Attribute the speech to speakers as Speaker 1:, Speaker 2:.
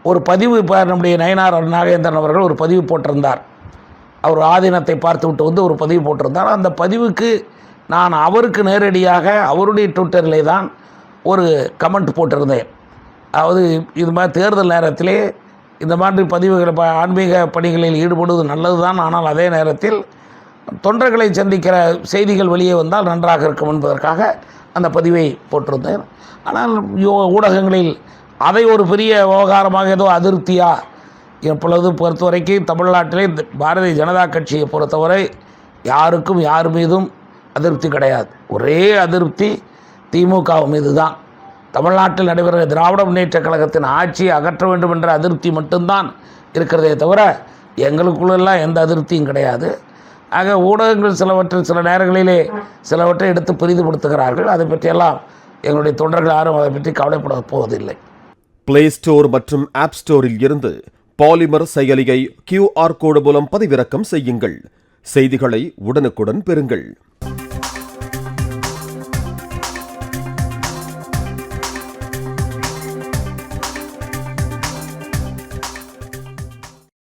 Speaker 1: ஒரு பதிவு இப்போ நம்முடைய நயினார் நாகேந்திரன் அவர்கள் ஒரு பதிவு போட்டிருந்தார். அவர் ஆதீனத்தை பார்த்து விட்டு வந்து ஒரு பதிவு போட்டிருந்தார். அந்த பதிவுக்கு நான் அவருக்கு நேரடியாக அவருடைய ட்விட்டரிலே தான் ஒரு கமெண்ட் போட்டிருந்தேன். அதாவது இது மாதிரி தேர்தல் நேரத்திலே இந்த மாதிரி பதிவுகளை ஆன்மீக பணிகளில் ஈடுபடுவது நல்லது தான், ஆனால் அதே நேரத்தில் தொண்டர்களை சந்திக்கிற செய்திகள் வெளியே வந்தால் நன்றாக இருக்கும் என்பதற்காக அந்த பதிவை போட்டிருந்தேன். ஆனால் ஊடகங்களில் அதை ஒரு பெரிய விவகாரமாக ஏதோ அதிருப்தியாக எப்பொழுது பொறுத்தவரைக்கும் தமிழ்நாட்டிலே பாரதிய ஜனதா கட்சியை பொறுத்தவரை யாருக்கும் யார் மீதும் அதிருப்தி கிடையாது. ஒரே அதிருப்தி திமுக மீது தான். தமிழ்நாட்டில் நடைபெறுகிற திராவிட முன்னேற்ற கழகத்தின் ஆட்சியை அகற்ற வேண்டும் என்ற அதிருப்தி மட்டும்தான் இருக்கிறதே தவிர எங்களுக்குள்ளெல்லாம் எந்த அதிருப்தியும் கிடையாது. ஆக ஊடகங்கள் சில நேரங்களிலே சிலவற்றை எடுத்து பெரிதுபடுத்துகிறார்கள். அதை பற்றியெல்லாம் எங்களுடைய தொண்டர்கள் யாரும் அதை பற்றி கவலைப்பட போவதில்லை.
Speaker 2: பிளே ஸ்டோர் மற்றும் ஆப் ஸ்டோரில் இருந்து பாலிமர் செயலியை QR கோடு மூலம் பதிவிறக்கம் செய்யுங்கள். செய்திகளை உடனுக்குடன் பெறுங்கள்.